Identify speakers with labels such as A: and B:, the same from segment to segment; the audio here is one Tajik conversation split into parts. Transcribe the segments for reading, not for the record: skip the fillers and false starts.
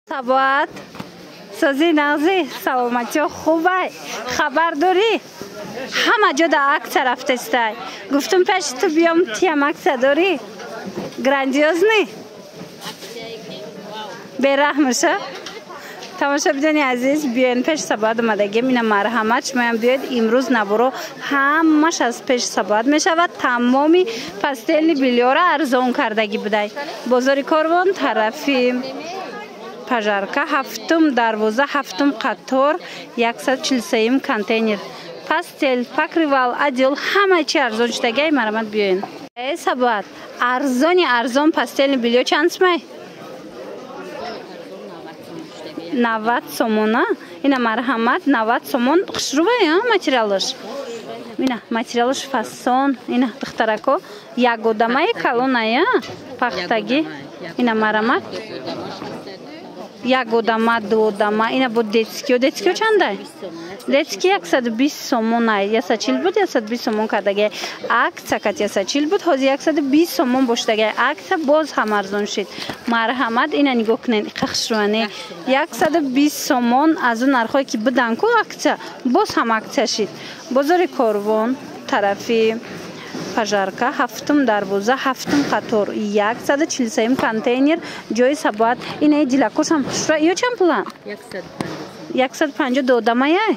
A: Sabat, sazi nazi, salamaتی خوبه. خبر داری؟ همه جا در عکس رفته استای. گفتم پیش تو بیام تیم عکس داری؟ گراندیوز نی؟ برحمشه. تماشا بدونی عزیز بیاین پیش سباد اومدگی مینا مرحمت شما بیاید امروز نبرو همش از پیش سباد میشود تمامی پاستل بیلیو را ارزان کردگی بودای بازار کاروان طرفی پژارکا هفتم دروازه هفتم قطار 143 کانتینر پاستل پاکریوال ادیل همه چی ارزان شدگی مرحمت بیاین ای سباد ارزان پاستل بیلیو چند می 90 сомона ина марҳамат 90 сомон хушрӯбая материалаш ина материалаш фасон ина духтарако ягодамаи калоная пахтаги ина марҳамат ягодама додама ина бо детскио чандай детски 120 сомон ай 140 буд 120 сомон кардаги акция кат 140 буд ҳозир 120 сомон бошдаги акция боз ҳам арзон шид марҳамат ина нигоҳ кунед қахшване 120 сомон аз он нархое ки будан ку акция боз ҳам акция шид бозори корвон тарафи пажарка ҳафтум дарвоза ҳафтум қатор 143 контейнер ҷои сабоат ина дилакошам шура ё чанд пулан 150 додамая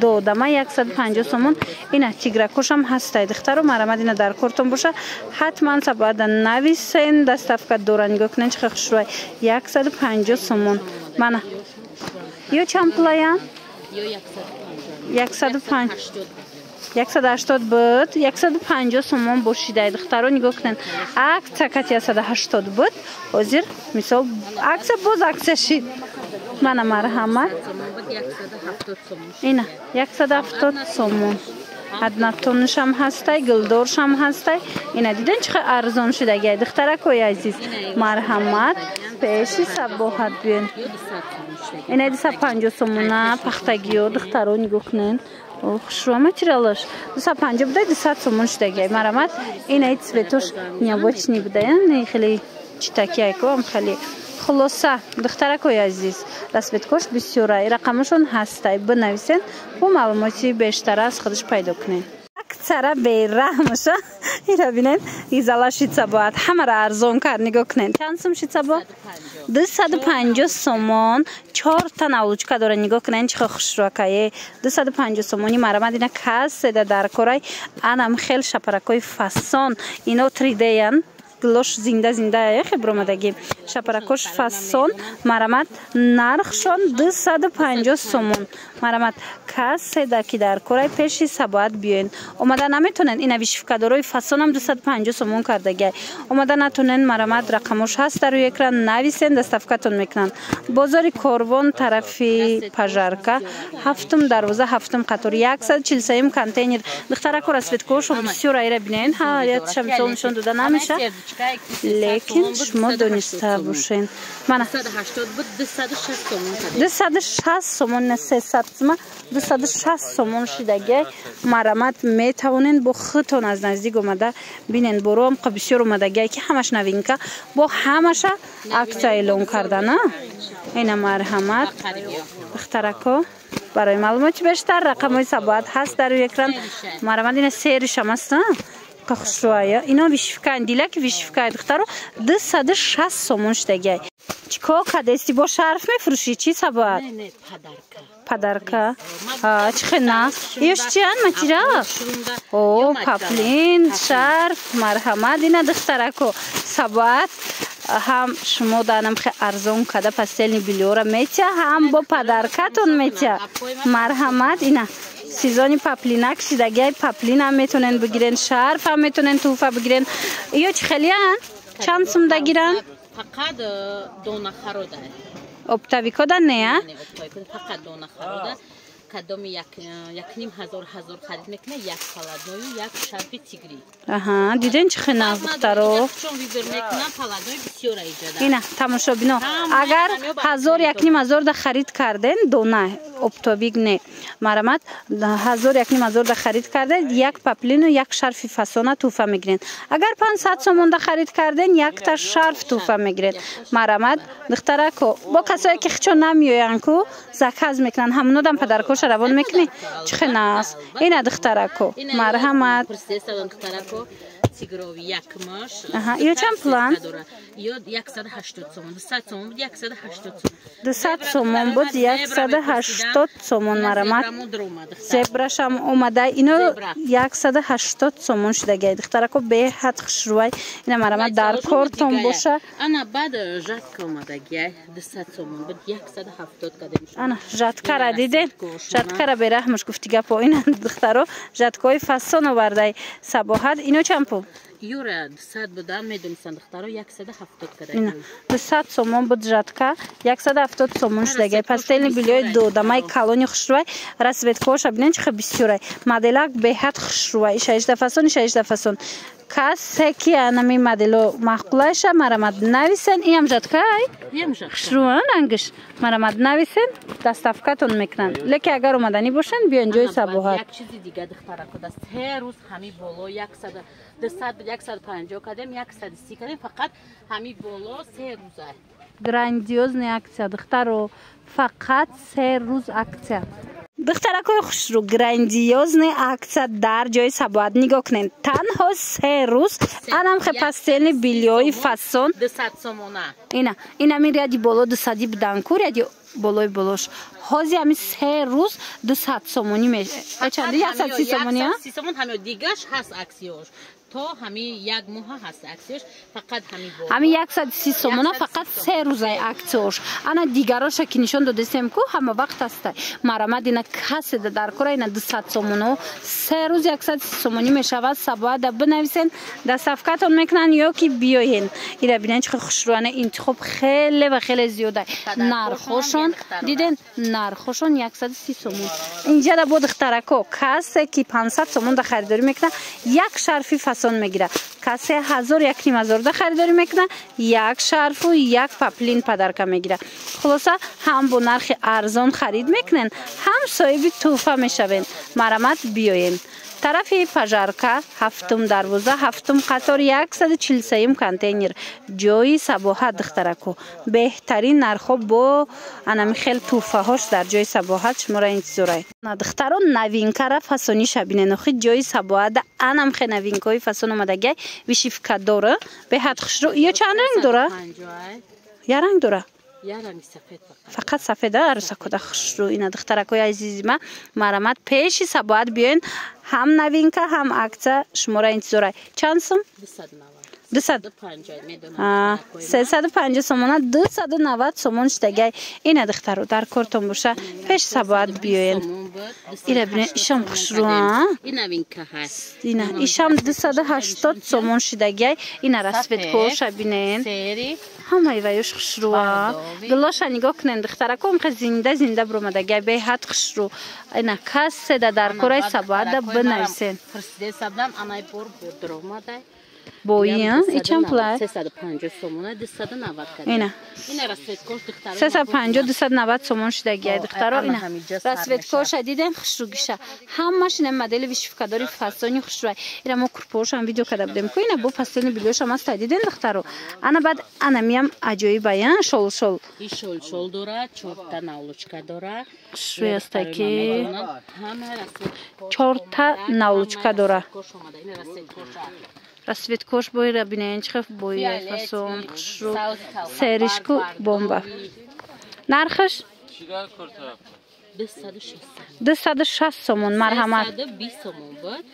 A: додама 150 сомон ина тигракошам ҳастай духтаро марҳамат ина дар кортон боша ҳатман сабоата нависен доставка дора нигоҳ кунен чӣ хушрӯй 150 сомон мана ё чанд пулая 180 буд 150 сомон бошидай духтаро нигоҳ кунен акция кати 180 буд ҳозир мисол акция боз акция шид мана марҳамат ина 170 сомон аднатоншам ҳастай гулдоршам ҳастай ина диден чӣ қадar арзон шудагай духтаракои азиз марҳамат пеши сабоҳат биён ина 250 сомона пахтагиё духтаро нигоҳ кунен хушрӯ материалаш 250 буда 200 сомон шудагай марҳамат ина цветош необычный будая не хеле читакиай ко хеле خلاصه دخترکوی عزیز رسمیتکش بسیاره رقمشون هسته بنویسین و معلوماتی بیشتر از خودش پیدا کنین اکثر بیرحمشه اینا بینید ایزالا شیطه باید همه را ارزان کرد نگاه کنین چند سوم شیطه باید 250 سومون 4 تا نولوچکا داره نگاه کنین چه خوش رو که 250 سومونی مرمد اینا کس در کارای انم خیل شپرکای فاسون اینا 3D یان گلوش زنده خبرمدگی شپرکوش فاسون مرمت نرخشون 250 سومون مرمت کسی دکی در کارای پیشی سباعت بیاین اومده نمیتونن این ویشفکادوروی فاسون هم 250 سومون کردگی اومده نتونن مرمت رقمش هست در روی اکران نویسین دستافکتون میکنن بازار کاروان طرفی پژارکا هفتم دروازه هفتم قطار 143 کانتینر دخترکو رسمیتکوش بسیار ایره بینین ها یادشم نشون داده نمیشه لیکن شما دونسته باشین من
B: 280 بود 260 سومون
A: 260 سومون نه 300 سومون 260 سومون شدگی مرمت میتونین با خودتون از نزدیک اومده ببینین برو هم بسیار اومدگی که همش نوینکا با همش عکس اعلام کردن اینا مرحمت اختراکو برای معلومات بیشتر رقمای سبات هست در روی اکران مرمت این سیرش هم هست کخشوایا اینا ویشفکان دیلک ویشفکای دخترو 260 سومون شدگی چیکار کردی با شرف میفروشی چی سبات
B: نه
A: پدرکا چه نه یوش چیان ماتریال او پاپلین شرف مرحمت اینا دخترکو سبات هم شما دانم خیلی ارزان کده پاستل بیلیورا میتیا هم با پدرکاتون میتیا مرحمت اینا سیزانی پاپلینک شدگی پاپلین هم میتونن بگیرن شرف هم میتونن توفه بگیرن یا چه خیلی هن؟ چند سوم دا گیرن؟
B: فقط دونه خروده
A: ابتویکو دا نه؟
B: فقط دونه خروده کدام یک نیم هزار خرید میکنه، یک پالادنوی یک شرف تیگری.
A: آها دیدین چه خناز دخترو
B: چون ویبر میکنم پالادنوی بسیار ایجاده.
A: اینا تماشا بینو اگر 1000 یک نیم هزار ده خرید کردین دونه اپتوبیگ نه مرامت 1000 یک نیم هزار ده خرید کردین یک پاپلین و یک شرف فسونه توفه میگیرین. اگر 500 سومون ده خرید کردین یک تا شرف توفه میگیرین. مرامت دختره کو با کسایی که خچو نمیوین کو زکاز میکنن همونو دم پدرکوش روان میکنی چه خناس اینا دختره کو مرحمت
B: تیگروی یک ماش.
A: یا چند پلان؟
B: یا 180 سومون 200 سومون بود 180 سومون
A: 200 سومون بود 180 سومون مرامت زبرش هم اومده اینو 180 سومون شده گه دختره کو به حد خشروی اینا مرامت در کارتون باشه.
B: انا بعد ژاتکا اومده گه 200 سومون بود 170 کدیم
A: انا ژاتکا را دیدین ژاتکا را به رحمش گفتی گپو اینا دخترو ژاتکای فسون آورده صباحت اینو چند پول
B: یورا 200 بوده میدونستن دخترو 170 کده
A: اینا 200 سومون بود ژاتکا 170 سومون شده گه پاستельный белье دو دمای کالونی خشروی راسветкоша ببینین چه بسیاره مدلک به حد خشروی 16 فسون 16 فسون کسی که انمی مدلو معقولش مرامت نویسن این ژاتکای خشروان انگش مرامت نویسن دستافکاتون میکنن لکه اگر اومدنی باشن بیان جای صباحت
B: یک چیزی دیگه دختره کو دست هر روز همی بالا 100 150 کدیم 130 کدیم فقط همی بالا 3 روزه
A: گراندیوزنی اکسیا دخترو فقط 3 روز اکسیا دختره کوی خوش رو گراندیوزنی اکسیا در جای صباحت نگاه کنین تنها 3 روز انم خی پاستельный белье فاسون
B: 200 سومونه
A: اینا میریادی بالا 200 بدانکور یادی بالای بالاش هازی همی 3 روز 200 سومونی میشه چند 130 سومونی ها
B: 130 سومون همه دیگهش هست اکسیوش تو همی یک ماه هست اکسیوش فقط همی
A: 130 سومونه فقط 3 روزه اکسیوش انا دیگراش که نشون دادم کو همه وقت است مرامت اینا کسی در کار اینا 200 سومونو 3 روز 130 سومونی میشود صباح ده بنویسین دستافکاتون میکنن یا کی بیاین اینا ببینن چه خوشروانه انتخاب خیلی و خیلی زیاده نرخشون دیدین نرخشون 130 سومون اینجا ده بود اختراکو کسی که 500 سومون ده خریداری میکنه یک شرفی فسون میگیره کسی 1000 یک نیم هزار ده خریداری میکنه یک شرف و یک پاپلین پدرکا میگیره خلاصه هم با نرخ ارزان خرید میکنن هم صاحب توفه میشوین مرامت بیاین طرف پژارکا هفتم دروازه هفتم قطار 143 کانتینر جای صباحت دخترکو بهترین نرخو با انم خیلی توفه هاش در جای صباحت شما را انتظاره دخترو نوینکا را فسونی شبینه نخی جای صباحت انم خیلی نوینکای فسون اومدگی ویشیفکا داره به حد خوش رو یا چند رنگ داره یا رنگ داره
B: یا رنگ سفید
A: فقط سفیده عروسه کده خوش رو اینا دخترکوی عزیزی ما مرامت پیشی صباحت بیاین هم نوینکا هم اکتا شما را انتظاره چند سوم 350 سومونه 290 سومون شدگی این دخترو در کارتون باشه پیش صباحت بیاین اینا ببینین ایشام خوش رو
B: این نوینکا هست
A: اینا ایشام 280 سومون شدگی اینا راسветкоша ببینین همه وایش خوش رو گلاش نگاه کنین دخترکو هم زنده برومدگی به حد خوش رو اینا کس در کارای صباحت بنویسین
B: فرسته سبدم انای بور درآمده
A: بویان ایچن پلاس
B: 350 سومونه 290 کده
A: اینا
B: راسветкош دخترو
A: 350 290 سومون شدگی دخترو اینا راسветкоша دیدن خوشروگیشه همش این مدل ویشفکاداری فسونی خوشروی اینا ما کرپوش هم ویدیو کرده بودیم که اینا با فسونی بلیوش هم است دیدن دخترو انا بعد انا میام عجایب بیان شول این
B: شول داره 4 تا ناولچکا داره
A: خوشروی است که 4 تا ناولچکا داره راسветкош بوی را بینین چخف بوی فسون خشرو سریشکو بومبا نرخش 260 سومون مرحمت
B: 220 سومون بود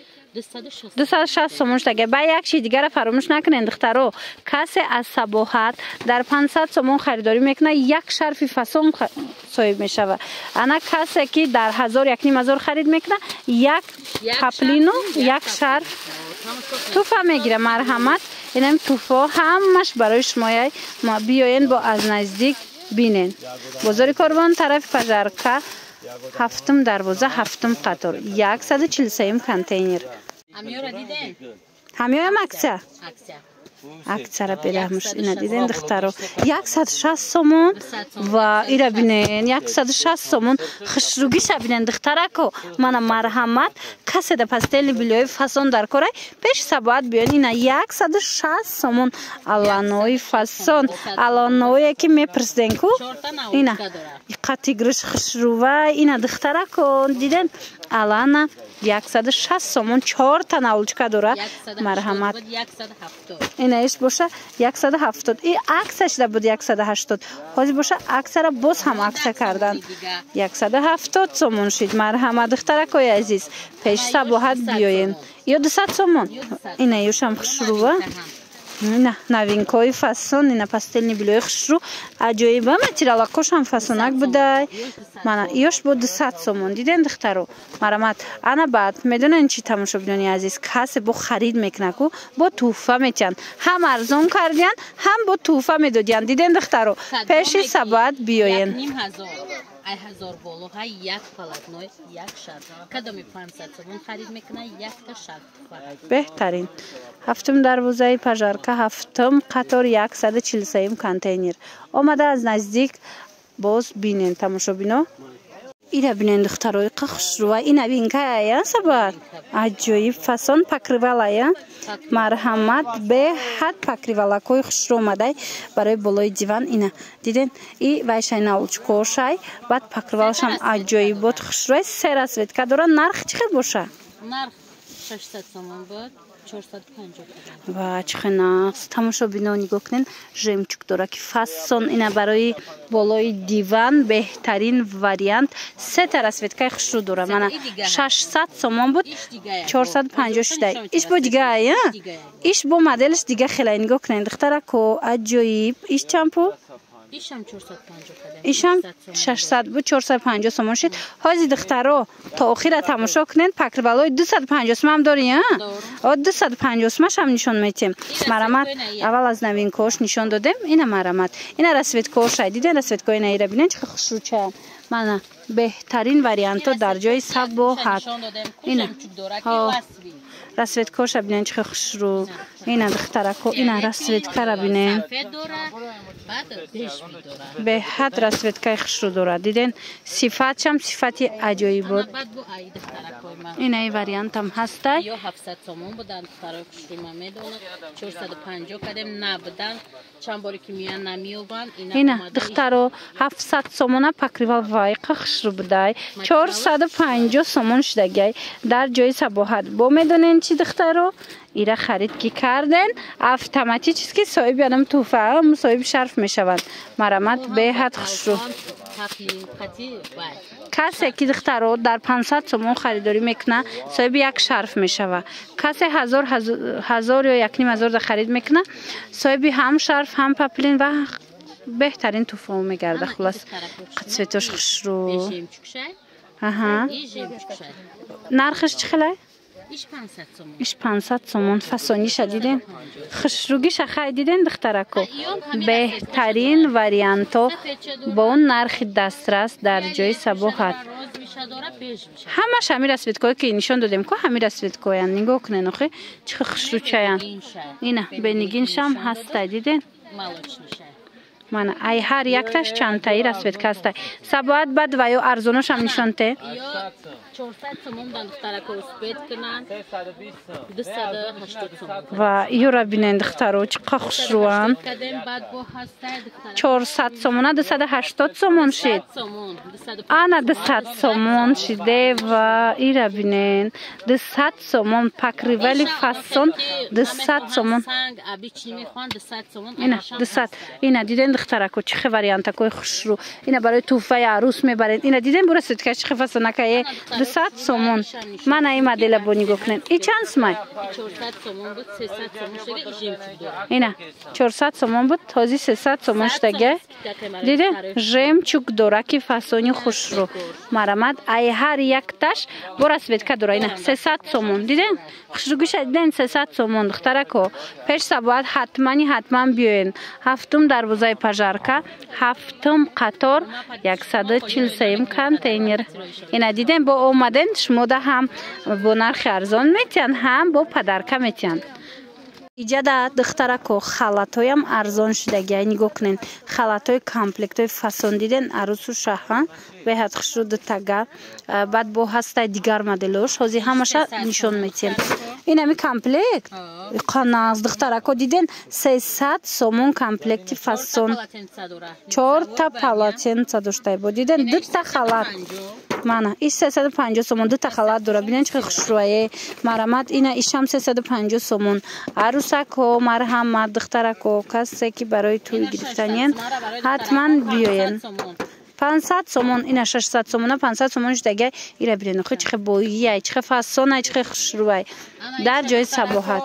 A: 260 سومون شده با یک چیز دیگر را فراموش نکنین دخترو کسی از صباحت در 500 سومون خریداری میکنه یک شرفی فسون صاحب میشه انا کسی که در 1000 یک نیم هزار خرید میکنه یک پاپلینو یک شرف توفه میگیره مرحمت اینم توفه همش برای شما ما بیاین با از نزدیک بینین بزرگ قربان طرف پژارکا هفتم دروازه هفتم قطار 143 کانتینر
B: همیورا دیدین
A: همیو هم اکسه
B: عکس
A: اکثر برهمش اینا دیدین دخترو 160 سومون و ایرا بینین 160 سومون خشروگیش بینین دخترکو من مرحمت کسی ده پستیل بیلوی فاسون در کره پیش سبات بیان اینا 160 سومون الانوی فاسون الانوی که میپرسدن کو اینا قطیگرش خشرو و اینا دخترکو دیدین الان 160 سومون 4 تا ناولچکا داره مرحمت اینا ایش باشه 170 این عکسش ده بود 180 حاضر باشه عکس را باز هم عکس کردن 170 سومون شد مرحمت دخترکوی عزیز پیش سباحت بیاین یا 200 سومون اینا ایش هم خشروه نه نوینکای فاسون اینا پاستلنی بیلوی خشرو عجایبه متریالا کوش هم فاسونک بوده من ایش بود 200 سومون دیدن دخترو مرحمت انا بعد میدونن چی تماشا بینی عزیز کسی با خرید میکنه کو با توفه میتن هم ارزون کردین هم با توفه میدادین دیدن دخترو پیش سبات بیاین
B: 1000 болоға 1 полотной 1 шарф. Кадоми 500 сомон харид мекуна 1 та шарф.
A: بهترین هفتم دروازه پژارکا هفتم قطار 143 کانتینر آمده از نزدیک باز بینین تماشا بینا اینا بینین دختروی قخش رو اینا بین که یا سبات عجایب فاسون پکریوالا یا مرحمت به حد پکریوالا کوی خش رو آمده برای بالای دیوان اینا دیدین ای وایشای ناولچکوشای بعد پکریوالش هم عجایب بود خش روی سر اسوید که دوران نرخ چقدر باشه
B: نرخ 600 سومون بود 450
A: و چقدر ناس تماشا بینا نگاه کنین ژمچوک داره که فاسون اینا برای بالای دیوان بهترین واریانت سه تا اسویدکای خش رو داره من 600 سومون بود 450 شده ایش با دیگه یا ایش با مدلش دیگه خیلی نگاه کنین دختره کو عجایب ایش چند پول
B: ایشم 450
A: ایشم 600 بود 450 سومون شد حاجی دخترو تا آخر تماشا کنین پکربالای 250 سوم هم داری ها 250 سومش هم نشون میتیم مرحمت اول از نوین کوش نشون دادیم اینا مرحمت اینا رسوید کوش دیدین رسوید کوی نیره ببینین چه خوشروچه من بهترین واریانتو در جای سباحت اینا ها رسوید کوش ببینین چه خوشرو اینا دخترکو اینا رسوید کار ببینین به حد رسویدکای خش رو داره دیدین صفاتش هم صفاتی عجایب بود این ای واریانت هم هسته
B: یا 700 سومون بودن دخترای خش رو میدونن 450 کردیم نبودن چند باری که میان نمیوبن
A: اینا دخترو 700 سومون پکریوال وایق خش رو بوده 450 سومون شدگی در جای سباحت با میدونین چی دخترو ایره خرید که کردن اتوماتیک چیز که صاحب یادم توفه صاحب شرف میشوند مرحمت به حد خوشرو کسی که دخترو در 500 سومون خریداری میکنه صاحب یک شرف میشوه کسی 1000 یا 1500 خرید میکنه صاحب هم شرف هم پپلین و بهترین توفه میگرده خلاص قطعتش خوشرو نرخش چخله؟ ایش 500 سومون فاسونی شدیدین خشروگیش خریدین دخترکو بهترین واریانتو با اون نرخ دسترس در جای سباحت همش همین رسویدکوی که نشون دادیم که همین رسویدکوی نگاه کنین آخه چه خشروچه اینا بنگینش هم هست دیدین من ای هر یک تاش چند تایی رسوید کسته سباحت بد و یا ارزونش هم نشون ته
B: 400 سومون دخترکو اسپید کنن 280 سومون
A: و ایو را بینین دخترو چقدر خوش روان 400 سومون 280 سومون شد آنا 200 سومون شده و ای را بینین 200 سومون پکریولی فاسون 200 سومون اینا 200 اینا دیدین دخترکو چه واریانت کوی خوش رو اینا برای توفه عروس میبرین اینا دیدین برسید که چه فاسونکه 200 سومون من این مدل با نگاه کنین این چند سومه
B: 400 سومون بود 300 سومون شده
A: اینا 400 سومون بود تازی 300 سومون شده دیدین ژمچوک داره که فاسونی خوش رو مرحمت ای هر یک تاش برسید که داره اینا 300 سومون دیدین خوشروگیش دیدین 300 سومون دخترکو پیش سباحت حتما بیاین هفتم دروازه пажарка, 7 қатор 143 контейнер. Ина дидем бо омаден шумода ҳам бо нархи арзон метиҳанд, ҳам бо падарка метиҳанд. Иҷада духтарако халатоям арзон шудагия. Нигоҳ кунен, халатои комплектои фасон диден арусу шаҳра беҳад хушрӯ дутага. Баъд бо ҳастай дигар моделош ҳозир ҳамаша нишон метиҳем. Инами комплект қаназ духтарако диден 300 сомон комплекти фасон. 4 та полотенца доштай бо диден 2 та халат. Мана иш 350 сомон 2 та халат дора. Бинен чӣ хушрӯае марамат. Ина ишам 350 сомон. Арусако марҳамат духтарако касе ки барои тӯй гирифтаниян ҳатман биёен. 500 сомон ина 600 сомона 500 сомон шудага. ира бирен хо чихе боияй чихе фасонай чихе хушрӯай дар ҷои сабоҳат.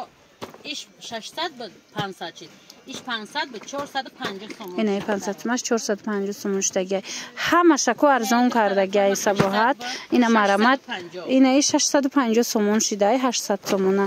B: иш 600 ба 500 чид иш 500 ба 450 сомон.
A: ина 500 маш 450 сомон шудага. ҳамашако арзон кардага сабоҳат. ина марамат ина 650 сомон шудай 800 сомона.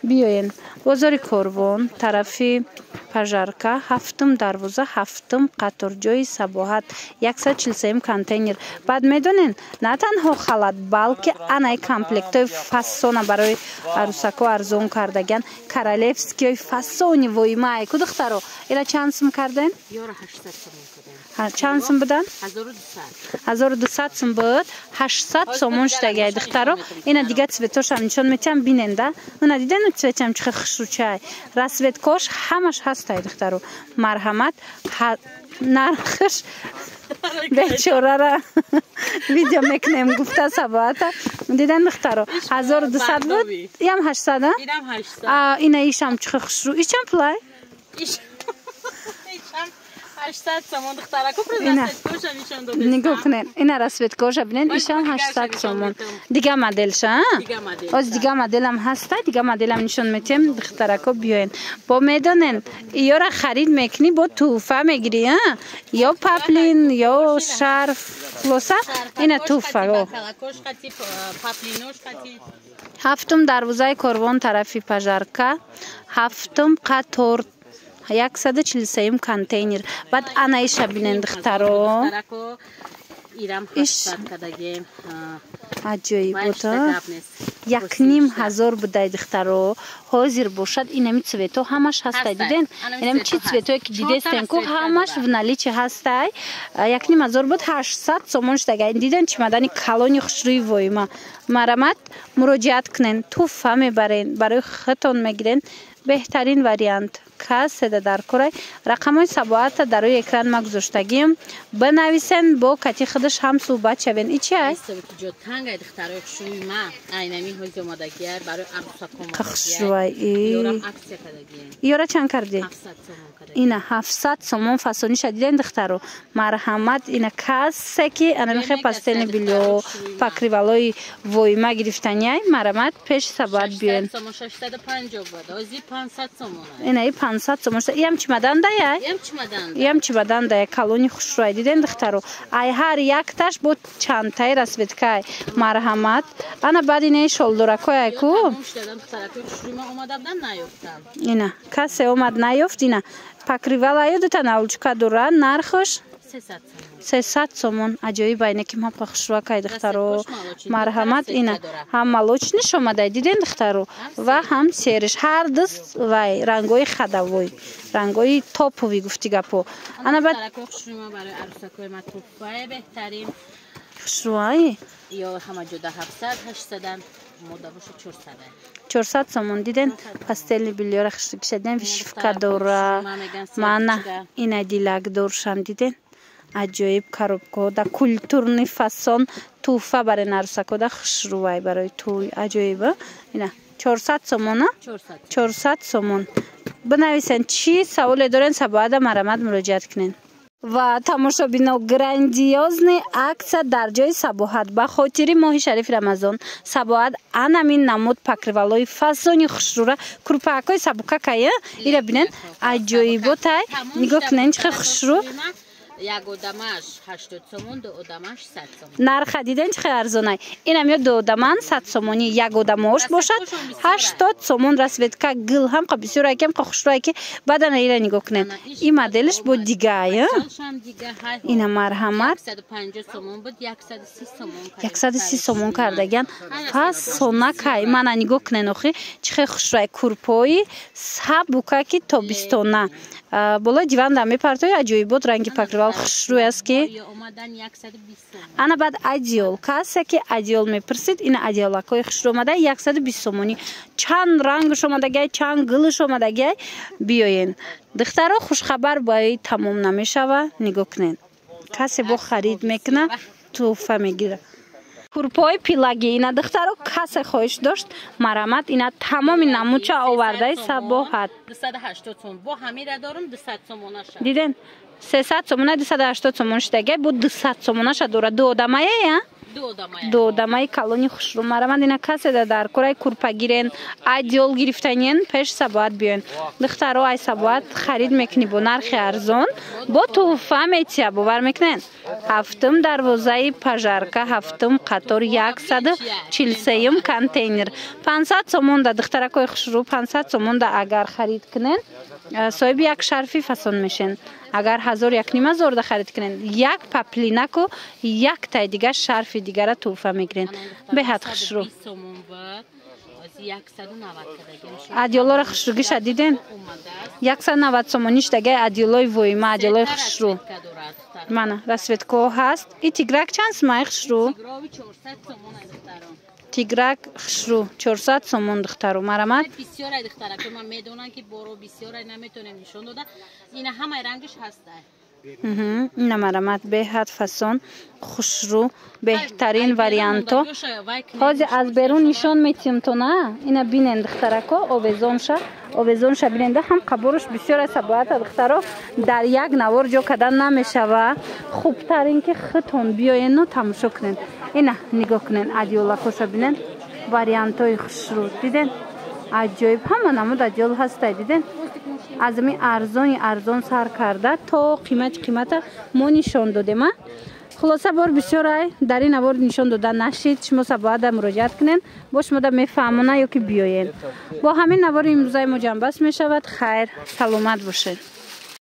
A: биёен бозори Корвон тарафи пажарка 7 дарвоза 7 қатор ҷои сабоҳат 143 контейнер. баъд медонен на танҳо халат балки анаи комплектои фасона барои арусако арзон кардаган. королевскиёи фасони воимай ку духтаро ира чанд сум карден?
B: ёра 800 сомон карден.
A: чанд сум будан?
B: 1200.
A: 1200 сум буд 800 сомон шудагай духтаро. ина дига цветошам нишон метиҳам биненда. уна диден цветам чихе хушрӯчай расветкош ҳамаш ҳастай духтаро. марҳамат нархш бечорара видео мекунем гуфта сабоата диден духтаро 1200 буд ям 800 а?
B: Инам 800.
A: ина ишам чихе хушрӯ ишам пулай?
B: Ишам 800 сомон духтарако расветкоша нишон додем.
A: нигоҳ кунен ина расветкоша бинен ишам 800 сомон. дига моделша оз дига моделам ҳаста. дига моделам нишон метиҳем духтарако биёен. бо медонен ёра харид мекунӣ бо туҳфа мегирӣ ё паплин ё шарф хулоса ина туҳфа. 7 дарвозаи Корвон тарафи пажарка 7 қатор 143 контейнер. баъд анаиша бинен духтаро
B: ирам 800 кадагем.
A: аҷоиб бута 1500 будай духтаро ҳозир бошад. инами цвето ҳамаш ҳастай диден. инами чи цветое ки дидестен ку ҳамаш в наличи ҳастай. 1500 буд 800 сомон шудагай. диден чемодани калони хушрӯи воима. марамат муроҷиат кунен туҳфа мебарен барои худтон мегирен. беҳтарин вариант каседа дар корай. рақамҳои сабоата дар рӯи экран ма гузоштагием. бинависен бо кати худаш ҳам суҳбат шавен. ичи ай
B: тангай духтарои хушрӯи ма айнами ҳози омадагиар барои арусако
A: хушрӯай
B: ёра аксия кадагием.
A: ёра чанд карди?
B: 700 сомон кадагием.
A: ина 700 сомон фасони шадиден духтаро. марҳамат ина касе ки анамихе пастелни билё покривалои воима гирифтанияй марҳамат пеши сабоат биёен.
B: 650 буд ози 500 сомон.
A: ина 500 сомон. иям чемодан даяй? иям чемодан даяй калони хушрӯай диден духтаро. ай ҳар якташ бо чантаи расветкай. марҳамат ана баъд ина шолдоракояй ку ина касе омад наёфт. ина покривалаю дута навлучка дора. нархош 300 сомон. аҷоиб айнаки мапа хушрӯакай духтаро. марҳамат ина ҳам молочниш омадай диден духтаро ва ҳам сериш ҳар ду вай рангои хадавой рангои топови гуфти гапо. ана баъд хушрӯай
B: ё ҳама ҷода 700 800 мода боша
A: 400 сомон диден пастелни билёра хушрӯкишаден вишивка дора. мана ина дилак доршам диден аҷоиб коробка да культурни фасон туҳфа барои нарусако да хушрӯай барои тӯй. аҷоиба ина 400 сомон. 400 сомон. бинависен чӣ саволе дорен сабоада марҳамат муроҷиат кунен. ва тамошобино грандиозни аксия дар ҷои сабоҳат ба хотири моҳи шарифи рамазон сабоҳат анамин намуд покривалои фасони хушрӯра крупаакои сабукакая ира бинен аҷоиботай нигоҳ кунен чихе хушрӯ
B: یک آدمش 80 سومون، دو آدمش 100 سومون.
A: نرخ دیدین چه ارزونه. اینم یا دو آدمان 100 سومونی، یک آدمش باشد 80 سومون رسید که گل هم بسیار یکم خوشرویی که بعدا اینا نگاه کنین. این مدلش بود دیگه. اینا مرحمت
B: 150 سومون بود، 130 سومون.
A: 130 سومون کردگان. پس سونا که من نگاه کنین آخه چه خوشرویی کورپایی سبوکه که تابستونه. بالا دیوان دمی پرتوی عجیبی بود رنگی پکروال خوشرویی است که. انا بعد ادیول کسی که ادیول میپرسید این ادیول اکوی خوش اومده 120 سومونی چند رنگش اومده چند گلش اومده بیاین دخترها خوش خبر باید تمام نمیشوه نگاه کنین کسی با خرید میکنه توفه میگیره کورپای پیلاگی اینا دخترها کسی خواهش داشت مرامت اینا تمام نموچه آورده سباحت
B: 280 سومون با همین را دارم 200 سومونش
A: دیدین 300 سومونه 280 سومونش دیگه بود 200 سومونش دوره دو آدمه یا دو آدمه کالونی خوشرو مرامت اینا کسی در کورای کورپا گیرین ایدیول گرفتنین پیش سباحت بیاین دخترها ای سباحت خرید میکنی با نرخ ارزان با توفه میتیا باور میکنین هفتم دروازه پژارکا هفتم قطار 143 کانتینر 500 سومون ده دخترها کوی خوشرو 500 سومون ده اگر خرید کنین صاحب یک شرفی فسون میشین اگر 1000 ده خرید کنین یک پپلینک و یک تای دیگه شرفی دیگه را توفه میگیرین به حد خوشرو ادیولا را خوشروگی شدیدین 190 سومونیش دیگه ادیولای ویما ادیولای خوشرو من رسویتکو هست این تیگرک چند سمای خوشرو تیگرک خوشرو 400 سومون دخترو مرامت
B: بسیار دختره که من میدونم که برو بسیار نمیتونم نشون داده این همه رنگش هسته
A: این مرامت به حد فسون خوشرو بهترین وریانتو حاضر از بیرون نشان میتیم تو نه اینا بینن دخترکو آویزونش بیننده هم قبورش بسیار سباحت دخترو در یک نوار جو کدن نمیشوه خوبترین که خودتون بیاین و تماشا کنین اینا نگاه کنین ادیولا کوشا بینن وریانتوی خوشرو دیدن عجیب همه نمود ادیول هسته دیدن از می ارزان سر کرده تا قیمت ما نشان دادیم خلاصه بار بسیار در این نوار نشان داده نشید شما سباحت مراجعت کنین با شما میفهمونه یا که بیاین با همین نوار امروزه ما جنبست می شود خیر سلامت باشید